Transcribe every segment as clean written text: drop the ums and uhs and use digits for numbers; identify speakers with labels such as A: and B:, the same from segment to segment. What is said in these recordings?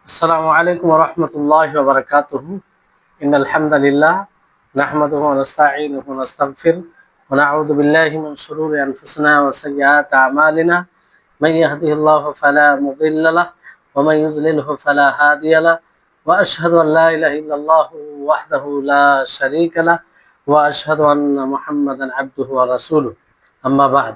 A: আসসালামু আলাইকুম ওয়া রাহমাতুল্লাহি ওয়া বারাকাতুহু। ইন্নাল হামদালিল্লাহ নাহমাদুহু ওয়া নাস্তাঈনুহু ওয়া নাস্তাগফির ওয়া নাউযু বিল্লাহি মিন শুরুরি আনফুসিনা ওয়া সাইয়্যাতি আ'মালিনা। মান ইয়াহদিহিল্লাহু ফালা মুদিল্লা লাহু ওয়া মান ইউদ্লিলহু ফালা হাদিয়া লাহু। ওয়া আশহাদু আন লা ইলাহা ইল্লাল্লাহু ওয়াহদাহু লা শারীকা লাহু ওয়া আশহাদু আন্না মুহাম্মাদান আবদুহু ওয়া রাসূলুহু। আম্মা বা'দ।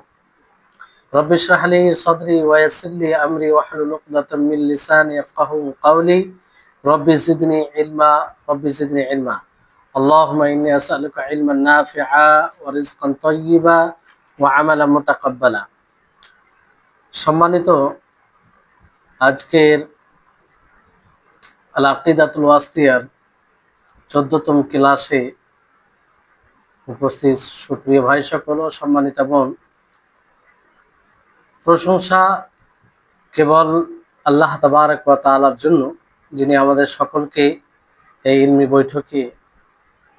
A: রব্বি ইশরাহ লি সাদরি ওয়া ইয়াসসির লি আমরি ওয়াহলুল উকদাতাম মিন লিসানি ইয়াফকাহু কওলি। রব্বি জিদনি ইলমা আল্লাহুম্মা ইন্নী আসআলুকা ইলমান নাফিআ ওয়া রিজকান তাইয়্যিবা ওয়া আমালান মুতাকাব্বালা। সম্মানিত, আজকের আল আকিদাতুল ওয়াসিতিয়ার 14তম ক্লাসে উপস্থিত সুপ্রিয় ভাই সকল ও সম্মানিত বোন, প্রশংসা কেবল আল্লাহ তাবারক ওয়া তাআলার জন্য, যিনি আমাদের সকলকে এই ইলমি বৈঠকে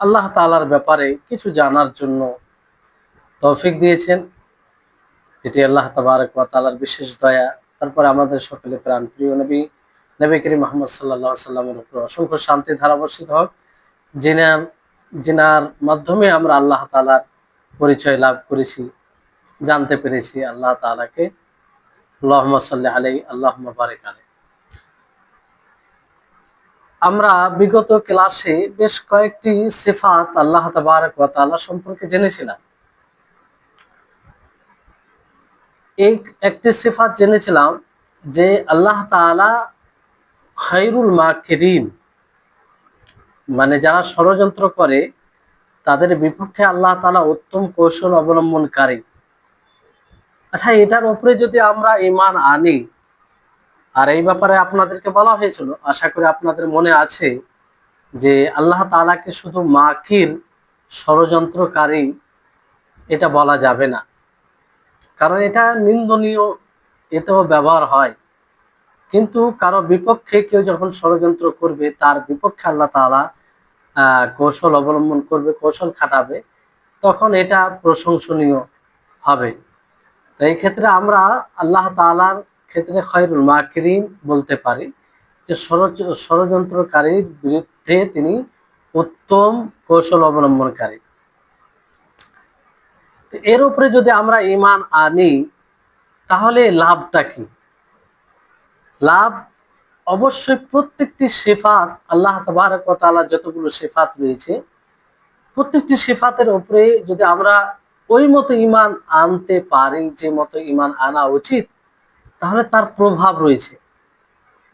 A: আল্লাহ তাআলার ব্যাপারে কিছু জানার জন্য তৌফিক দিয়েছেন, যেটি আল্লাহ তাবারক ওয়া তাআলার বিশেষ দয়া। তারপরে আমাদের সকলের প্রাণ প্রিয় নবী করিম মুহাম্মদ সাল্লাল্লাহু আলাইহি সাল্লামের উপর অসংখ্য শান্তি ধারা বর্ষিত হোক, যিনার মাধ্যমে আমরা আল্লাহ তাআলার পরিচয় লাভ করেছি, জানতে পেরেছি আল্লাহ তাআলাকে। আল্লাহুম্মা সাল্লি আলাইহি আল্লাহুম্মা বারিক আলাইহি। আমরা বিগত ক্লাসে বেশ কয়েকটি সিফাত আল্লাহ তাবারক ওয়া তাআলা সম্পর্কে জেনেছিলাম। এই একটি সিফাত জেনেছিলাম যে আল্লাহ তাআলা খায়রুল মাকিরিন, মানে যারা ষড়যন্ত্র করে তাদের বিপক্ষে আল্লাহ তাআলা উত্তম কৌশল অবলম্বনকারী। আচ্ছা, এটার উপরে যদি আমরা ঈমান আনি, আর এই ব্যাপারে আপনাদেরকে বলা হয়েছিল, আশা করি আপনাদের মনে আছে, যে আল্লাহ তাআলাকে শুধু মাকির, ষড়যন্ত্রকারী এটা বলা যাবে না, কারণ এটা নিন্দনীয়, এতেও ব্যবহার হয়। কিন্তু কারো বিপক্ষে কেউ যখন ষড়যন্ত্র করবে, তার বিপক্ষে আল্লাহ তাআলা কৌশল অবলম্বন করবে, কৌশল খাটাবে, তখন এটা প্রশংসনীয় হবে। তো এই ক্ষেত্রে আমরা আল্লাহ তাআলার ক্ষেত্রে খায়রুল মাকিরিন বলতে পারি, যে ষড়যন্ত্রকারীর বিরুদ্ধে তিনি উত্তম কৌশল অবলম্বনকারী। তো এর উপরে যদি আমরা ঈমান আনি, তাহলে লাভটা কি? লাভ অবশ্যই প্রত্যেকটি সিফাত, আল্লাহ তাবারক ওয়া তাআলা যতগুলো সিফাত রয়েছে, প্রত্যেকটি সিফাতের উপরে যদি আমরা ওই মতো ঈমান আনতে পারি, যে মতো ঈমান আনা উচিত, তাহলে তার প্রভাব রয়েছে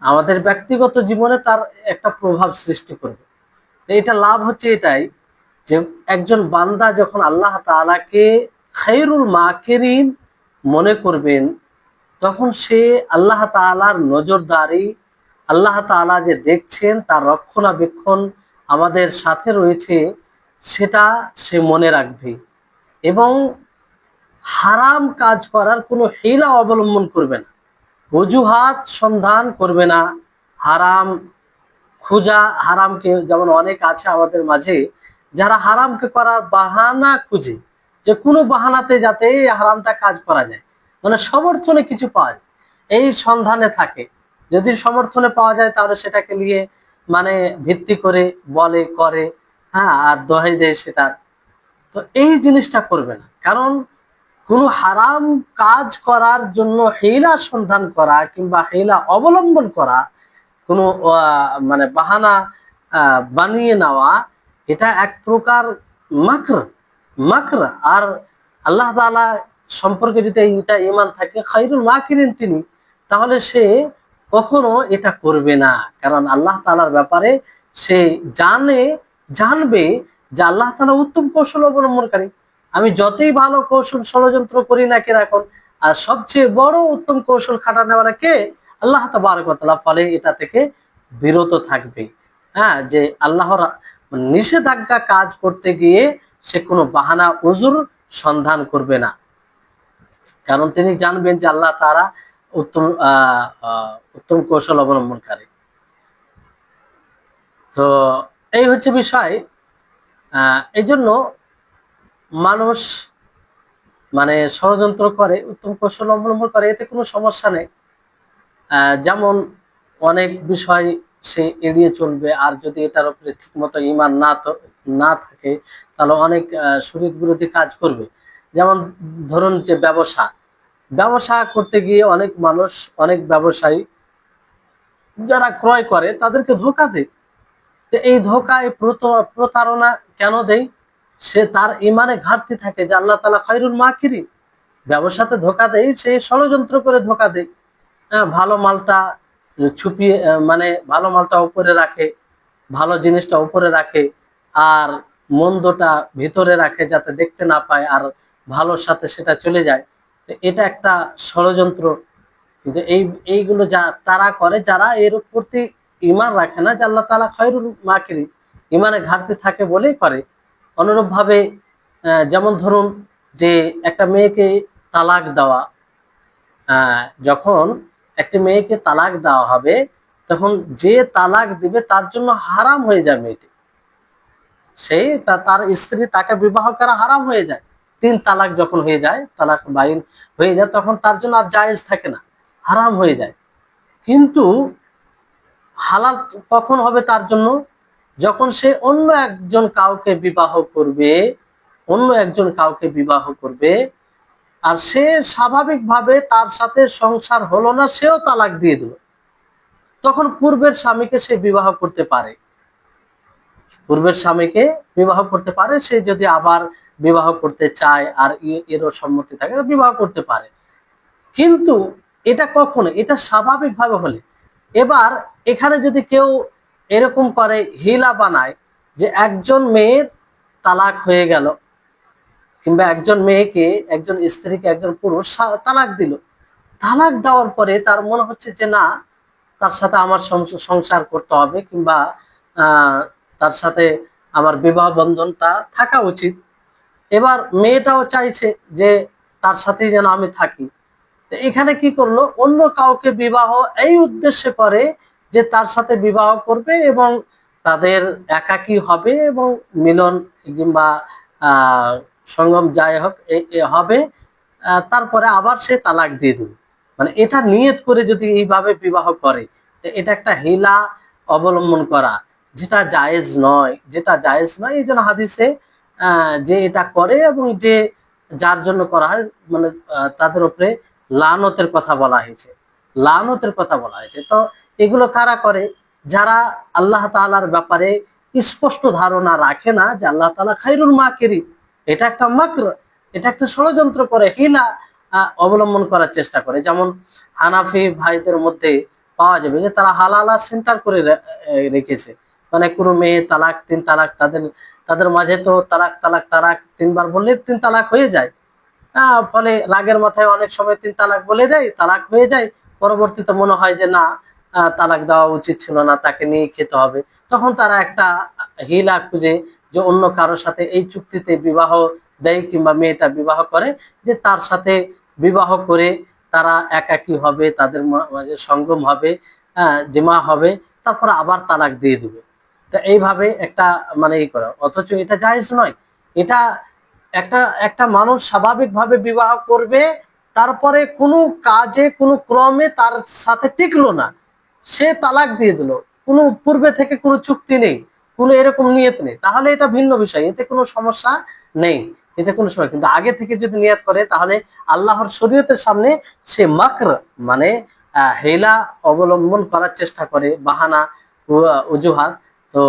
A: আমাদের ব্যক্তিগত জীবনে, তার একটা প্রভাব সৃষ্টি করবে। এটা লাভ হচ্ছে এটাই, যে একজন বান্দা যখন আল্লাহ তাআলাকে খায়রুল মাকিরিন মনে করবেন, তখন সে আল্লাহ তাআলার নজরদারি, আল্লাহ তাআলা যে দেখছেন, তার রক্ষণাবেক্ষণ আমাদের সাথে রয়েছে, সেটা সে মনে রাখবে এবং হারাম কাজ করার কোনো হিলা অবলম্বন করবে না, অজুহাত সন্ধান করবে না, হারাম খুঁজা, হারামকে, যেমন অনেক আছে আমাদের মাঝে যারা হারামকে করার বাহানা খুঁজে, যে কোনো বাহানাতে যাতে এই হারামটা কাজ করা যায়, মানে সমর্থনে কিছু পাওয়া যায়, এই সন্ধানে থাকে। যদি সমর্থনে পাওয়া যায়, তাহলে সেটাকে নিয়ে মানে ভিত্তি করে বলে, করে, হ্যাঁ, আর দোহাই দেয় সেটার। তো এই জিনিসটা করবে না, কারণ কোনো হারাম কাজ করার জন্য হিলা সন্ধান করা কিংবা হিলা অবলম্বন করা, কোনো মানে বাহানা বানিয়ে নেওয়া, এটা এক প্রকার মাকর। মাকর। আর আল্লাহ তাআলা সম্পর্কে যদি এটা ঈমান থাকে, খায়রুল মাকিরিন তিনি, তাহলে সে কখনো এটা করবে না। কারণ আল্লাহ তাআলার ব্যাপারে সে জানবে যে আল্লাহ তাআলা উত্তম কৌশল অবলম্বনকারী। আমি যতই ভালো কৌশল ষড়যন্ত্র করি না কেন এখন, আর সবচেয়ে বড় উত্তম কৌশল খাটানোওয়ালা কে? আল্লাহ তাবারক ওয়া তাআলা। ফলে এটা থেকে বিরত থাকবে। হ্যাঁ, যে আল্লাহর নিষেধাজ্ঞা কাজ করতে গিয়ে সে কোনো বাহানা উজুর সন্ধান করবে না, কারণ তিনি জানবেন যে আল্লাহ তাআলা উত্তম উত্তম কৌশল অবলম্বনকারী। তো এই হচ্ছে বিষয়। এই জন্য মানুষ মানে ষড়যন্ত্র করে, উত্তম কৌশল অবলম্বন করে, এতে কোনো সমস্যা নেই। যেমন অনেক বিষয় সে এড়িয়ে চলবে। আর যদি এটার উপরে ঠিকমতো ঈমান না থাকে, তাহলে অনেক শরীয়ত বিরোধী কাজ করবে। যেমন ধরুন যে ব্যবসা ব্যবসা করতে গিয়ে অনেক মানুষ, অনেক ব্যবসায়ী যারা ক্রয় করে তাদেরকে ধোঁকা দেয়। তো এই ধোঁকায় প্রতারণা কেন দেয়? সে তার ইমানে ঘাটতি থাকে যে আল্লাহ তাআলা খায়রুল মাকিরিন। ব্যবসাতে ধোঁকা দেয়, সে ষড়যন্ত্র করে ধোঁকা দেয়। ভালো মালটা ছুপিয়ে, মানে ভালো মালটা উপরে রাখে, ভালো জিনিসটা উপরে রাখে, আর মন্দটা ভিতরে রাখে যাতে দেখতে না পায়, আর ভালোর সাথে সেটা চলে যায়। তো এটা একটা ষড়যন্ত্র। কিন্তু এইগুলো যা তারা করে, যারা এর প্রতি ঈমান রাখে না যে আল্লাহ তাআলা খায়রুল মাকিরিন, ঈমানে ঘাটতি থাকে বলেই করে। অনুরূপ ভাবে যেমন ধরুন যে একটা মেয়েকে তালাক দেওয়া, যখন একটি মেয়েকে তালাক দেওয়া হবে, তখন যে তালাক দিবে তার জন্য হারাম হয়ে যায় মেয়েটি। সেই তার স্ত্রী, তাকে বিবাহ করা হারাম হয়ে যায়। 3 তালাক যখন হয়ে যায়, তালাক বাইন হয়ে যায়, তখন তার জন্য আর জায়েজ থাকে না, হারাম হয়ে যায়। কিন্তু হালাল কখন হবে তার জন্য? যখন সে অন্য একজন কাউকে বিবাহ করবে, অন্য একজন কাউকে বিবাহ করবে, আর সে স্বাভাবিকভাবে তার সাথে সংসার হলো না, সেও তালাক দিয়ে দিল, তখন পূর্বের স্বামীকে সে বিবাহ করতে পারে। পূর্বের স্বামীকে বিবাহ করতে পারে। সে যদি আবার বিবাহ করতে চায় আর এরও সম্মতি থাকে, বিবাহ করতে পারে। কিন্তু এটা কখনো, এটা স্বাভাবিকভাবে হলে। এবার এখানে যদি কেউ এরকম করে, হিলা বানায়, যে একজন মেয়ের তালাক হয়ে গেল, কিংবা একজন মেয়েকে, একজন স্ত্রীকে একজন পুরুষ তালাক দিল, তালাক দেওয়ার পরে তার মনে হচ্ছে যে না, তার সাথে আমার সংসার করতে হবে, কিংবা তার সাথে আমার বিবাহ বন্ধনটা থাকা উচিত। এবার মেয়েটাও চাইছে যে তার সাথেই যেন আমি থাকি। তো এখানে কি করলো, অন্য কাউকে বিবাহ এই উদ্দেশ্যে করে যে তার সাথে বিবাহ করবে এবং তাদের একাকী হবে এবং মিলন কিংবা সঙ্গম যাই হোক হবে, তারপরে আবার সে তালাক দিয়ে দেবে। মানে এটা নিয়ত করে যদি এইভাবে বিবাহ করে, এটা একটা হিলা অবলম্বন করা, যেটা জায়েজ নয়। যেটা জায়েজ নয়, এই জন্য হাদিসে যে এটা করে এবং যে যার জন্য করা হয়, মানে তাদের উপরে লানতের কথা বলা হয়েছে, লানতের কথা বলা হয়েছে। তো এগুলো কারা করে? যারা আল্লাহ তাআলার ব্যাপারে স্পষ্ট ধারণা রাখে না যে আল্লাহ তাআলা খায়রুল মাকিরিন। এটা একটা মাকর, এটা একটা ষড়যন্ত্র করে, হিলা অবলম্বন করার চেষ্টা করে। যেমন হানাফি ভাইদের মধ্যে পাওয়া যাবে যে তারা হালালা সেন্টার করে রেখেছে। মানে কোনো মেয়ে তালাক, 3 তালাক, তাদের তাদের মাঝে তো তালাক তালাক তালাক 3 বার বললে 3 তালাক হয়ে যায়। ফলে রাগের মাথায় অনেক সময় 3 তালাক বলে দেয়, তালাক হয়ে যায়। পরবর্তীতে মনে হয় যে না, তালাক দেওয়া উচিত ছিল না, তাকে নিয়ে খেতে হবে। তখন তারা একটা হিলা খুঁজে যে অন্য কারোর সাথে এই চুক্তিতে বিবাহ দেয়, কিংবা মেয়েটা বিবাহ করে যে তার সাথে বিবাহ করে তারা একাকী হবে, তাদের মাঝে সঙ্গম হবে, জিমা হবে, তারপরে আবার তালাক দিয়ে দিবে। তো এইভাবে একটা মানে করা, অথচ এটা জায়েজ নয়। এটা একটা একটা মানুষ স্বাভাবিকভাবে বিবাহ করবে, তারপরে কোনো কাজে কোনো ক্রমে তার সাথে টিকলো না, সে তালাক দিয়ে দিল, কোনো পূর্বে থেকে কোনো চুক্তি নেই, কোনো এরকম নিয়ত নেই, তাহলে এটা ভিন্ন বিষয়, এতে কোনো সমস্যা নেই, এতে কোনো সমস্যা। কিন্তু আগে থেকে যদি নিয়ত করে, তাহলে আল্লাহর শরীয়তের সামনে সে মাকর, মানে হেলা অবলম্বন করার চেষ্টা করে, বাহানা, অজুহাত। তো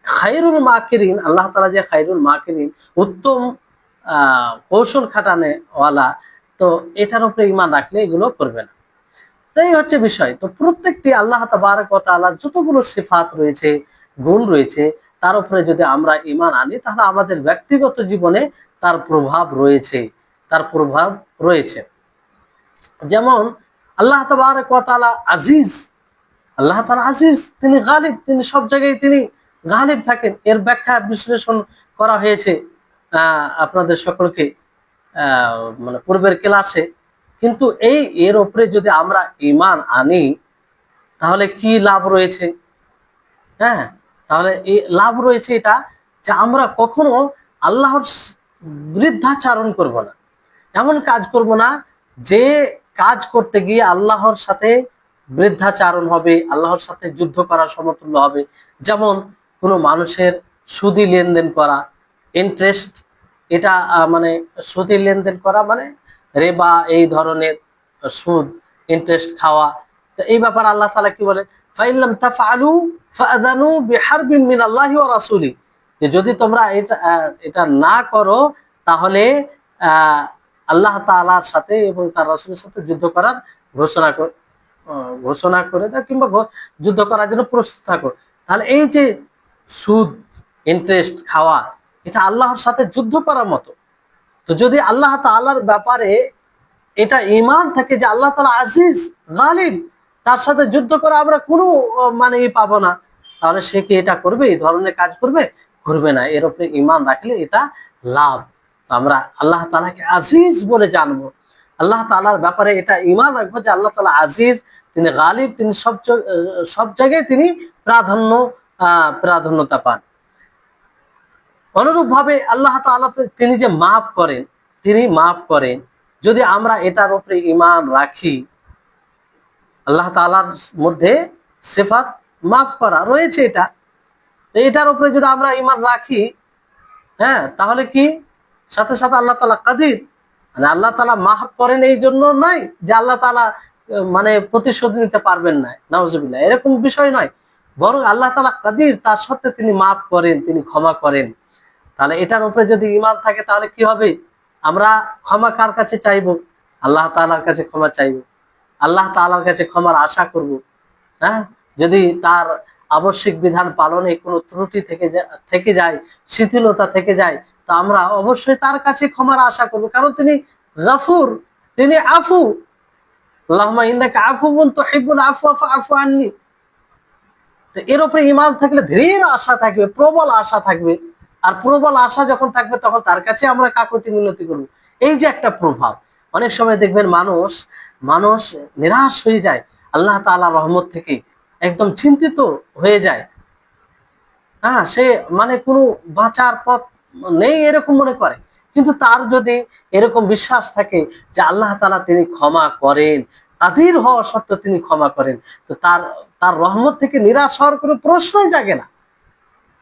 A: খায়রুল মাকিরিন, আল্লাহ তাআলা যে খায়রুল মাকিরিন, উত্তম কৌশল খাটানে ওয়ালা, তো এটার উপরে ঈমান রাখলে এগুলো করবে না। তাই হচ্ছে বিষয়। তো প্রত্যেকটি আল্লাহ তাবারক ওয়া তাআলার যতগুলো সিফাত রয়েছে, গুণ রয়েছে, তার উপরে যদি আমরা ঈমান আনি, তাহলে আমাদের ব্যক্তিগত জীবনে তার প্রভাব রয়েছে, তার প্রভাব রয়েছে। যেমন আল্লাহ তাবারক ওয়া তাআলা আজিজ, আল্লাহ তাআলা আজিজ, তিনি গালিব, তিনি সব জায়গায় তিনি গালিব থাকেন। এর ব্যাখ্যা বিশ্লেষণ করা হয়েছে আপনাদের সকলকে মানে পূর্বের ক্লাসে। কিন্তু এর উপরে যদি আমরা ঈমান আনি, তাহলে কি লাভ রয়েছে? হ্যাঁ, তাহলে এই লাভ রয়েছে এটা, যে আমরা কখনো আল্লাহর বৃদ্ধাচারণ করব না, এমন কাজ করব না যে কাজ করতে গিয়ে আল্লাহর সাথে বৃদ্ধাচারণ হবে, আল্লাহর সাথে যুদ্ধ করার সমতুল্য হবে। যেমন কোনো মানুষের সুদি লেনদেন করা, ইন্টারেস্ট, এটা মানে সুদি লেনদেন করা মানে রেবা, এই ধরনের সুদ, ইন্টারেস্ট খাওয়া। তো এই ব্যাপারে আল্লাহ তাআলা কি বলেন, ফাইল্লাম তাফআলু ফাআযানু বিহারবিন মিনাল্লাহি ওয়া রাসূলি, যে যদি তোমরা এটা না করো তাহলে আল্লাহ তাআলার সাথে এবং তার রাসূলের সাথে যুদ্ধ করার ঘোষণা করে দাও, কিংবা যুদ্ধ করার জন্য প্রস্তুত থাকো। তাহলে এই যে সুদ, ইন্টারেস্ট খাওয়া, এটা আল্লাহর সাথে যুদ্ধ করার মতো। তো যদি আল্লাহ তাআলার ব্যাপারে এটা ঈমান থাকে যে আল্লাহ তাআলা আজিজ গালিব, তার সাথে যুদ্ধ করে আমরা কোনো মানে পাবো না, তাহলে সে কি এটা করবে, এই ধরনের কাজ করবে? করবে না। এর উপরে ঈমান রাখলে এটা লাভ। তো আমরা আল্লাহ তাআলাকে আজিজ বলে জানবো, আল্লাহ তাআলার ব্যাপারে এটা ঈমান রাখবো যে আল্লাহ তাআলা আজিজ, তিনি গালিব, তিনি সব জায়গায় তিনি প্রাধান্যতা পান। অনুরূপ ভাবে আল্লাহ তাআলা তিনি যে মাফ করেন, তিনি মাফ করেন, যদি আমরা এটার উপরে ঈমান রাখি, আল্লাহ তাআলার মধ্যে সিফাত মাফ করা রয়েছে, এটা, তো এটার উপরে যদি আমরা ঈমান রাখি, হ্যাঁ, তাহলে কি সাথে সাথে আল্লাহ তাআলা কাদির, মানে আল্লাহ তাআলা মাফ করেন এই জন্য নয় যে আল্লাহ তাআলা মানে প্রতিশোধ নিতে পারবেন না, নাউজুবিল্লাহ, এরকম বিষয় নয়, বরং আল্লাহ তাআলা কাদির, তার সত্ত্বে তিনি মাফ করেন, তিনি ক্ষমা করেন। তাহলে এটার উপরে যদি ঈমান থাকে তাহলে কি হবে, আমরা ক্ষমা কার কাছে চাইবো? আল্লাহ তাআলার কাছে ক্ষমা চাইবো, আল্লাহ তাআলার কাছে ক্ষমার আশা করব। হ্যাঁ, যদি তার আবশ্যিক বিধান পালনে কোনো ত্রুটি থেকে যায়, শিথিলতা থেকে যায়, তো আমরা অবশ্যই তার কাছে ক্ষমার আশা করব, কারণ তিনি গফুর, তিনি আফু। আল্লাহুম্মা ইন্নাকা আফুউন তুহিব্বুল আফওয়া ফাআফু আন্নি। তো এর উপরে ঈমান থাকলে দৃঢ় আশা থাকবে, প্রবল আশা থাকবে। আর প্রবল আশা যখন থাকবে তখন তার কাছে আমরা কাকুতি মিনতি করব। এই যে একটা প্রভাব, অনেক সময় দেখবেন মানুষ নিরাশ হয়ে যায় আল্লাহ তাআলার রহমত থেকে, একদম চিন্তিত হয়ে যায়। হ্যাঁ, সে মানে কোনো বাঁচার পথ নেই এরকম মনে করে। কিন্তু তার যদি এরকম বিশ্বাস থাকে যে আল্লাহ তাআলা তিনি ক্ষমা করেন, কাদির হওয়া সত্ত্বেও তিনি ক্ষমা করেন, তো তার রহমত থেকে নিরাশ হওয়ার কোনো প্রশ্নই জাগে না,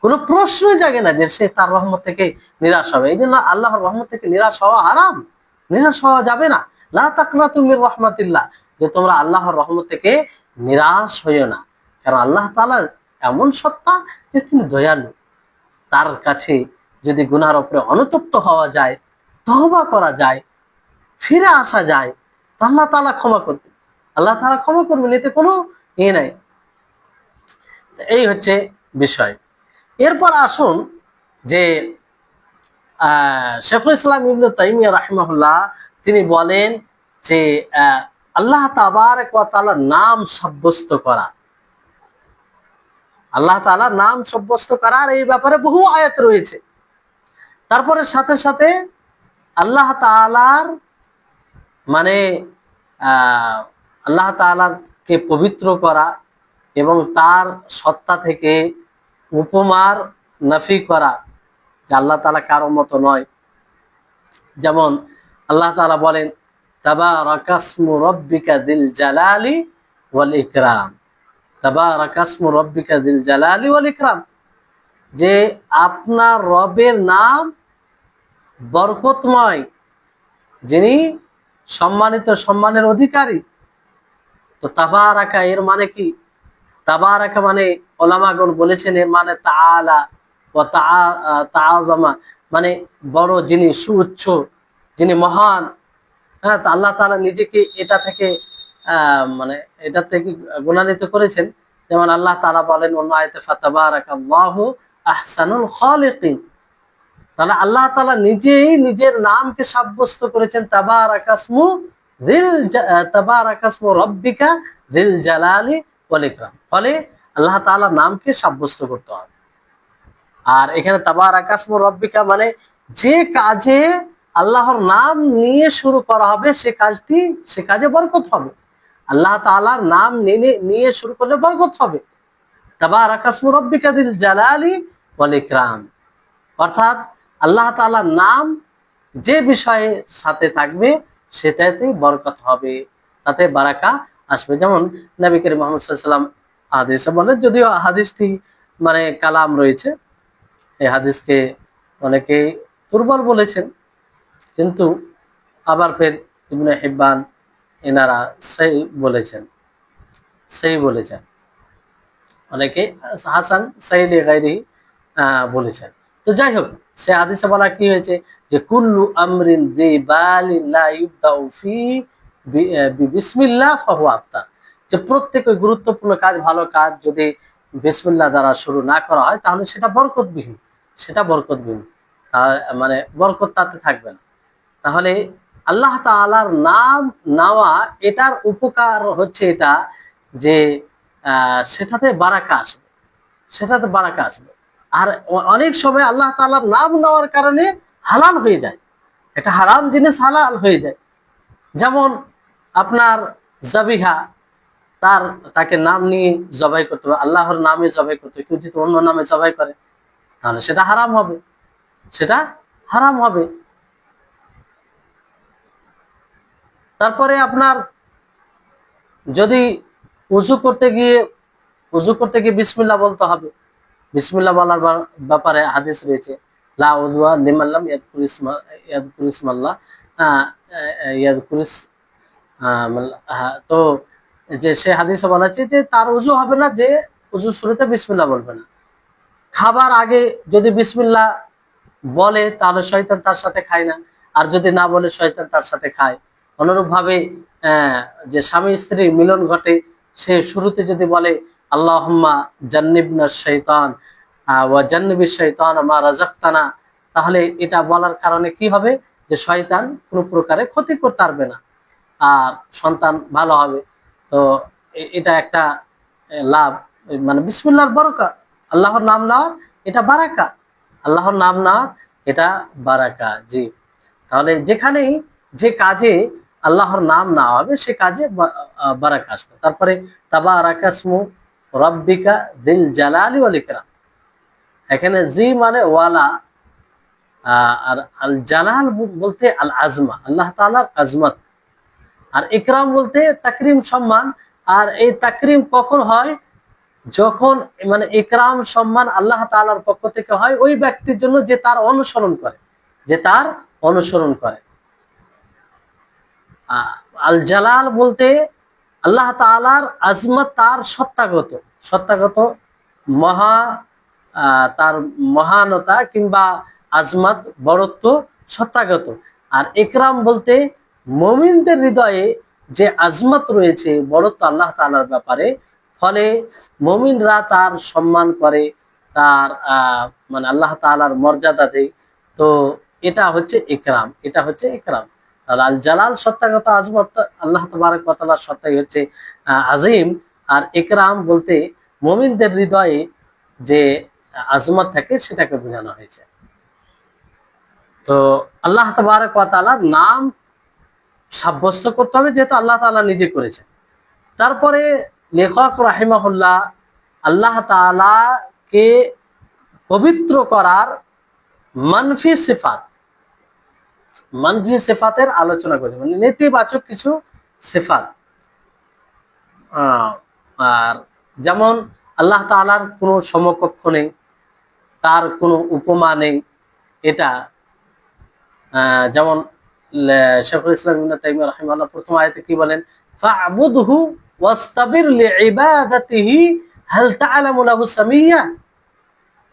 A: কোনো প্রশ্নই জাগে না যে সে তার রহমত থেকে নিরাশ হবে। এই জন্য আল্লাহর রহমত থেকে নিরাশ হওয়া হারাম, নিরাশ হওয়া যাবে না। লা তাকনাতু মির রাহমাতিল্লাহ, যে তোমরা আল্লাহর রহমত থেকে নিরাশ হইও না, কারণ আল্লাহ তাআলা এমন সত্তা যে তিনি দয়ালু। তার কাছে যদি গুনার উপরে অনুতপ্ত হওয়া যায়, তওবা করা যায়, ফিরে আসা যায়, তো আল্লাহ তাআলা ক্ষমা করবেন, আল্লাহ তাআলা ক্ষমা করবেন, এতে কোনো নাই। এই হচ্ছে বিষয়। এরপর আসুন যে শেখুল ইসলাম ইবনে তাইমিয়া রাহিমাহুল্লাহ তিনি বলেন যে আল্লাহ তাবারক ওয়া তাআলার নাম সাব্যস্ত করা, আল্লাহ তাআলার নাম সাব্যস্ত করার এই ব্যাপারে বহু আয়াত রয়েছে। তারপরে সাথে সাথে আল্লাহ তাআলার মানে আল্লাহ তাআলাকে পবিত্র করা এবং তার সত্তা থেকে উপমার নাফি করা, যে আল্লাহ তাআলা কারো মতো নয়। যেমন আল্লাহ তাআলা বলেন, তাবারাকাসমু রাব্বিকা যিল জালালি ওয়াল ইকরাম, তাবারাকাসমু রাব্বিকা যিল জালালি ওয়াল ইকরাম, যে আপনার রবের নাম বরকতময়, যিনি সম্মানিত, সম্মানের অধিকারী। তো তাবারাকা এর মানে কি? তাবারাকা মানে ওলামাগণ বলেছেন এর মানে তাআলা ওয়া তাআযামা, মানে বড়, যিনি সুউচ্চ, যিনি মহান। হ্যাঁ, তো আল্লাহ তাআলা নিজেকে মানে এটা থেকে গুণান্বিত করেছেন। যেমন আল্লাহ তাআলা বলেন অন্য আয়াতে, ফাতাবারাকাল্লাহু আহসানুল খালিকিন। তাহলে আল্লাহ তাআলা নিজেই নিজের নামকে সাব্যস্ত করেছেন, তাবারাকাসমু রাব্বিকা যিল জালালি ওয়াল ইকরাম। ফলে আল্লাহ তাআলার নামকে সাব্যস্ত করতে হবে। আর এখানে তাবারাকাসমু রাব্বিকা মানে যে কাজে আল্লাহর নাম নিয়ে শুরু করা হবে সে কাজে বরকত হবে। আল্লাহ তাআলার নাম নিয়ে শুরু করলে বরকত হবে। তাবারাকাসমু রাব্বিকা যিল জালালি ওয়াল ইকরাম, অর্থাৎ আল্লাহ তাআলার নাম যে বিষয়ের সাথে থাকবে সেটাতেই বরকত হবে, তাতে বারাকা আসবে। যেমন নবী করিম মুহাম্মদ সাল্লাল্লাহু আলাইহি ওয়াসাল্লাম হাদিসে বলেন, যদিও হাদিসটি মানে কালাম রয়েছে, এই হাদিসকে অনেকে দুর্বল বলেছেন, কিন্তু আবার ফের ইবনে হিব্বান এনারা সেই বলেছেন, সেই বলেছেন, অনেকে হাসান সাইলি গায়রি বলেছেন। তো যাই হোক, সে হাদিসে বলা কি হয়েছে যে কুল্লু আমরিন দি বালিন লা ইবদাউ ফি বিসমিল্লাহ ফাহুয়া আফতার, যে প্রত্যেক গুরুত্বপূর্ণ কাজ, ভালো কাজ যদি বিসমিল্লাহ দ্বারা শুরু না করা হয় তাহলে সেটা বরকতবিহীন, সেটা বরকতবিহীন, মানে বরকত তাতে থাকবে না। তাহলে আল্লাহ তাআলার নাম নেওয়া, এটার উপকার হচ্ছে এটা যে সেটাতে বারাকা আসবে, সেটাতে বারাকা আসবে। আর অনেক সময় আল্লাহ তাআলার নাম নেওয়ার কারণে হালাল হয়ে যায়, একটা হারাম জিনিস হালাল হয়ে যায়। যেমন আপনার জাবিহা, তাকে নাম নিয়ে জবাই করতে হবে, আল্লাহর নামে জবাই করতে হবে। কেউ যদি অন্য নামে জবাই করে তাহলে সেটা হারাম হবে, সেটা হারাম হবে। তারপরে আপনার যদি উযু করতে গিয়ে বিসমিল্লাহ বলতে হবে। বিসমিল্লাহ বলার ব্যাপারে হাদিস রয়েছে, লা উযুয়া লিমান লাম ইয়াযকুর ইসমাল্লাহ, ইয়াযকুর তো যে সে হাদিসে বলা আছে যে তার উযু হবে না যে উযুর শুরুতে বিসমিল্লাহ বলবে না। খাবার আগে যদি বিসমিল্লাহ বলে তাহলে শয়তান তার সাথে খায় না, আর যদি না বলে শয়তান তার সাথে খায়। অনুরূপ ভাবে যে স্বামী স্ত্রী মিলন ঘটে, সে শুরুতে যদি বলে আল্লাহুম্মা জান্নিবনা শাইতান ওয়া জান্নিবিশ শাইতান মা রাযাকতানা, তাহলে এটা বলার কারণে কি হবে যে শয়তান কোনো প্রকারে ক্ষতি করতে পারবে না, আর সন্তান ভালো হবে। তো এটা একটা লাভ, মানে বিসমিল্লাহর বরকা, আল্লাহর নাম নেওয়া এটা বারাকা, আল্লাহর নাম নেওয়া এটা বারাকা। জি, তাহলে যেখানেই যে কাজে আল্লাহর নাম না হবে সে কাজে বারাকা আসবে। তারপরে তাবারাকাসমু রাব্বিকা দিল জালালি ওয়াল ইকরাম, এখানে জি মানে ওয়ালা, আর আল জালাল বলতে আল আজমা, আল্লাহ তাআলার আজমত, আর ইকরাম বলতে তাকরিম, সম্মান। আর এই তাকরিম কখন হয়? যখন মানে ইকরাম সম্মান আল্লাহ তাআলার পক্ষ থেকে হয় ওই ব্যক্তির জন্য যে তার অনুসরণ করে, যে তার অনুসরণ করে। আল জালাল বলতে আল্লাহ তাআলার আজমত, তার সত্তাগত মহা, তার মহানতা কিংবা আজমত, বড়ত্ব সত্তাগত। আর ইকরাম বলতে মুমিনদের হৃদয়ে যে আজমত রয়েছে, বড়ত্ব আল্লাহ তাআলার ব্যাপারে, ফলে মুমিনরা তার সম্মান করে, তার মানে আল্লাহ তাআলার মর্যাদা দেয়। তো এটা হচ্ছে ইকরাম, এটা হচ্ছে ইকরাম। তাহলে আল জালাল সত্তাগত আজমত, আল্লাহ তাবারক ওয়া তাআলার সত্তাই হচ্ছে আজিম। আর ইকরাম বলতে মুমিনদের হৃদয়ে যে আজমত থাকে সেটাকে বোঝানো হয়েছে। তো আল্লাহ তাবারক ওয়া তাআলার নাম সাব্যস্ত করতে হবে, যেহেতু আল্লাহ তাআলা নিজে করেছেন। তারপরে লেখক রাহিমাহুল্লাহ আল্লাহ তাআলাকে পবিত্র করার মানফি সিফাতের আলোচনা করেছে, মানে নেতিবাচক কিছু সিফাত। আর যেমন আল্লাহ তাআলার কোনো সমকক্ষ নেই, তার কোনো উপমা নেই। এটা যেমন শাইখুল ইসলাম ইবনে তাইমিয়া রাহিমাহুল্লাহ প্রথম আয়াতে কি বলেন? ফা'বুদহু ওয়াস্তাবির লিইবাদাতিহি হাল তা'লামু লাহু সামিয়্যা,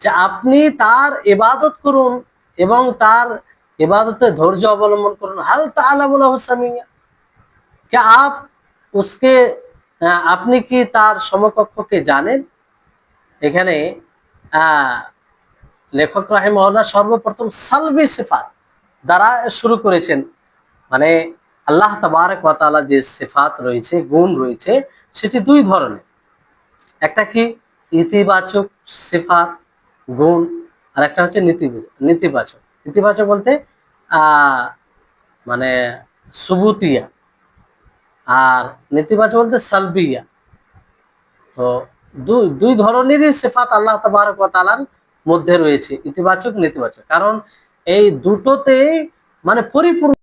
A: যে আপনি তার ইবাদত করুন এবং তার ইবাদতে ধৈর্য অবলম্বন করুন। হাল তা'লামু লাহু সামিয়্যা, क्या आप उसके আপনি কি তার সমকক্ষকে জানেন? এখানে লেখক রাহিমাহুল্লাহ সর্বপ্রথম সালবি সিফাত দ্বারা শুরু করেছেন, মানে আল্লাহ তাবারক ওয়া তাআলা যে সিফাত রয়েছে, গুণ রয়েছে, সেটি দুই ধরনের। একটা কি ইতিবাচক সিফাত গুণ, আর একটা হচ্ছে নেতিবাচক। ইতিবাচক বলতে মানে সুবুতিয়া, আর নেতিবাচক বলতে সালবিয়া। তো দুই ধরনেরই সিফাত আল্লাহ তাবারক ওয়া তাআলার মধ্যে রয়েছে, ইতিবাচক নেতিবাচক। কারণ এই দুটোতেই মানে পরিপূর্ণ